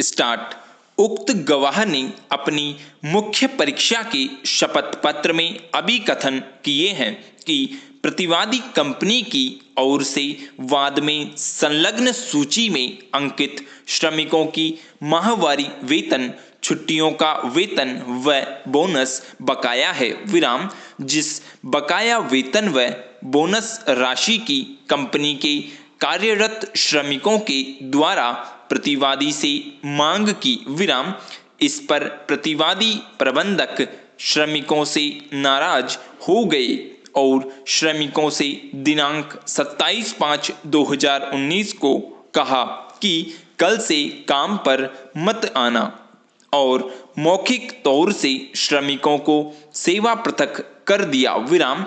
Start. उक्त गवाह ने अपनी मुख्य परीक्षा के शपथ पत्र में अभिकथन किए हैं कि प्रतिवादी कंपनी की ओर से वाद में संलग्न सूची में अंकित श्रमिकों की माहवारी वेतन, छुट्टियों का वेतन व बोनस बकाया है विराम, जिस बकाया वेतन व बोनस राशि की कंपनी के कार्यरत श्रमिकों के द्वारा प्रतिवादी से मांग की विराम। इस पर प्रतिवादी प्रबंधक श्रमिकों से नाराज हो गए और श्रमिकों से दिनांक 27/5/2019 को कहा कि कल से काम पर मत आना और मौखिक तौर से श्रमिकों को सेवा पृथक कर दिया विराम,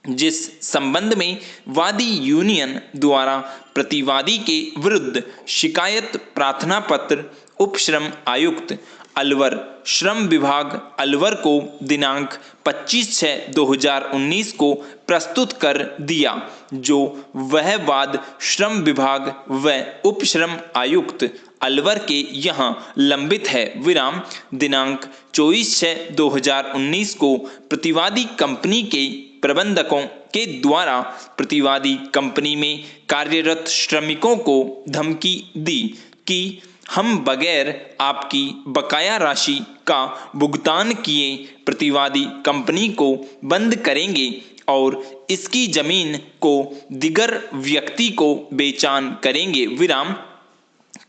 जिस संबंध में वादी यूनियन द्वारा प्रतिवादी के विरुद्ध शिकायत प्रार्थना पत्र उप श्रम आयुक्त अलवर, श्रम विभाग अलवर को दिनांक 25/6/2019 को प्रस्तुत कर दिया, जो वह वाद श्रम विभाग व उप श्रम आयुक्त अलवर के यहाँ लंबित है विराम। दिनांक 24/6/2019 को प्रतिवादी कंपनी के प्रबंधकों के द्वारा प्रतिवादी कंपनी में कार्यरत श्रमिकों को धमकी दी कि हम बगैर आपकी बकाया राशि का भुगतान किए प्रतिवादी कंपनी को बंद करेंगे और इसकी जमीन को दिगर व्यक्ति को बेचान करेंगे विराम।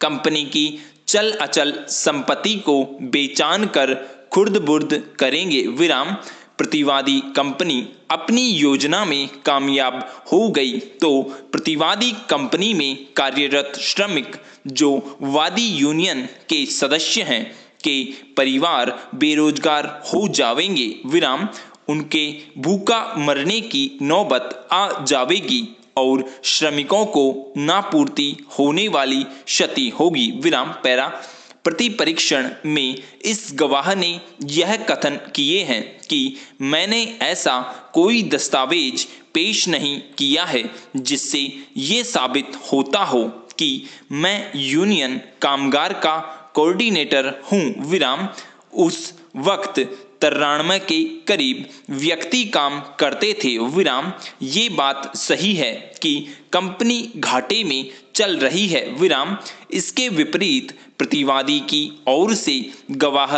कंपनी की चल अचल संपत्ति को बेचान कर खुर्द बुर्द करेंगे विराम। प्रतिवादी कंपनी अपनी योजना में कामयाब हो गई तो प्रतिवादी कंपनी में कार्यरत श्रमिक जो वादी यूनियन के सदस्य हैं के परिवार बेरोजगार हो जावेंगे विराम। उनके भूखा मरने की नौबत आ जावेगी और श्रमिकों को नापूर्ति होने वाली क्षति होगी विराम। पैरा प्रति परीक्षण में इस गवाह ने यह कथन किए हैं कि मैंने ऐसा कोई दस्तावेज पेश नहीं किया है जिससे ये साबित होता हो कि मैं यूनियन कामगार का कोऑर्डिनेटर हूँ विराम। उस वक्त 93 के करीब व्यक्ति काम करते थे विराम। ये बात सही है कि कंपनी घाटे में चल रही है विराम। इसके विपरीत प्रतिवादी की ओर से गवाह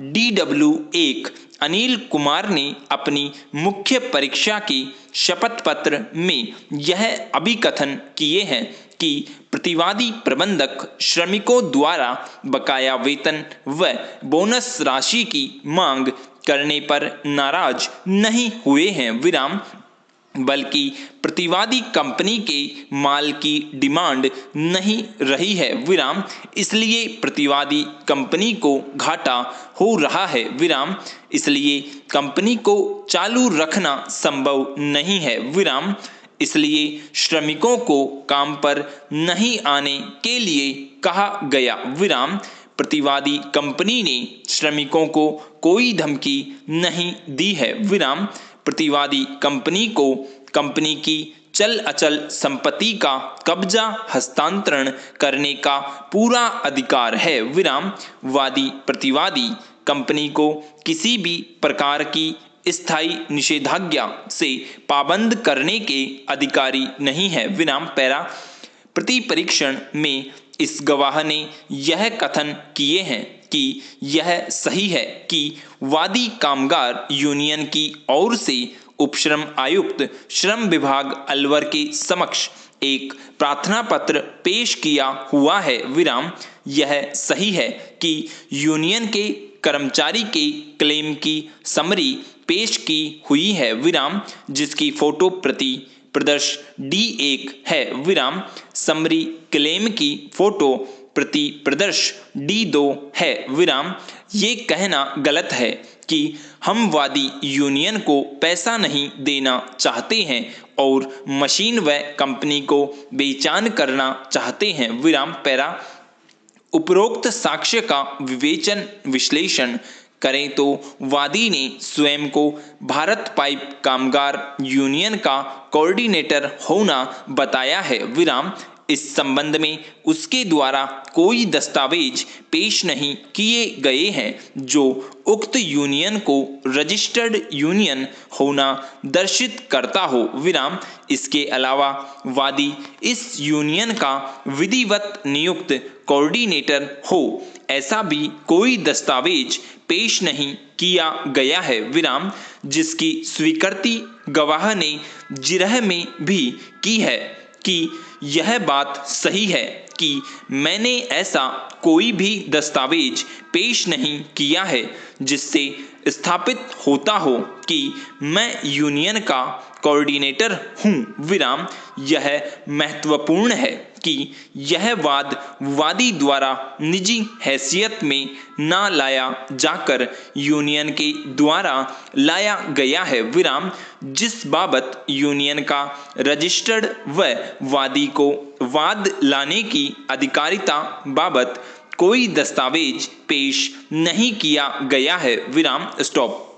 DW1 अनिल कुमार ने अपनी मुख्य परीक्षा के शपथ पत्र में यह अभिकथन किए हैं कि प्रतिवादी प्रबंधक श्रमिकों द्वारा बकाया वेतन व बोनस राशि की मांग करने पर नाराज नहीं हुए हैं विराम, बल्कि प्रतिवादी कंपनी के माल की डिमांड नहीं रही है विराम। इसलिए प्रतिवादी कंपनी को घाटा हो रहा है विराम, इसलिए कंपनी को चालू रखना संभव नहीं है विराम। इसलिए श्रमिकों को काम पर नहीं आने के लिए कहा गया विराम। प्रतिवादी कंपनी ने श्रमिकों को कोई धमकी नहीं दी है विराम। प्रतिवादी कंपनी को कंपनी की चल अचल संपत्ति का कब्जा हस्तांतरण करने का पूरा अधिकार है विराम। वादी प्रतिवादी कंपनी को किसी भी प्रकार की स्थायी निषेधाज्ञा से पाबंद करने के अधिकारी नहीं है विराम। पैरा प्रति परीक्षण में इस गवाह ने यह कथन किए हैं कि यह सही है कि वादी कामगार यूनियन की ओर से उपश्रम आयुक्त श्रम विभाग अलवर के समक्ष एक प्रार्थना पत्र पेश किया हुआ है विराम। यह सही है कि यूनियन के कर्मचारी के क्लेम की समरी पेश की हुई है विराम, जिसकी फोटो प्रति प्रदर्श D1 है विराम। समरी क्लेम की फोटो प्रति प्रदर्श D2 है विराम। ये कहना गलत है कि हम वादी यूनियन को पैसा नहीं देना चाहते हैं और मशीन व कंपनी को बेचान करना चाहते हैं विराम। पैरा उपरोक्त साक्ष्य का विवेचन विश्लेषण करें तो वादी ने स्वयं को भारत पाइप कामगार यूनियन का कोऑर्डिनेटर होना बताया है विराम। इस संबंध में उसके द्वारा कोई दस्तावेज पेश नहीं किए गए हैं जो उक्त यूनियन को रजिस्टर्ड यूनियन होना दर्शित करता हो विराम। इसके अलावा वादी इस यूनियन का विधिवत नियुक्त कोऑर्डिनेटर हो ऐसा भी कोई दस्तावेज पेश नहीं किया गया है विराम, जिसकी स्वीकृति गवाह ने जिरह में भी की है कि यह बात सही है कि मैंने ऐसा कोई भी दस्तावेज पेश नहीं किया है जिससे स्थापित होता हो कि मैं यूनियन का कोऑर्डिनेटर हूँ विराम। यह महत्वपूर्ण है कि यह वाद वादी द्वारा निजी हैसियत में ना लाया जाकर यूनियन के द्वारा लाया गया है विराम, जिस बाबत यूनियन का रजिस्टर्ड व वादी को वाद लाने की अधिकारिता बाबत कोई दस्तावेज पेश नहीं किया गया है विराम। स्टॉप।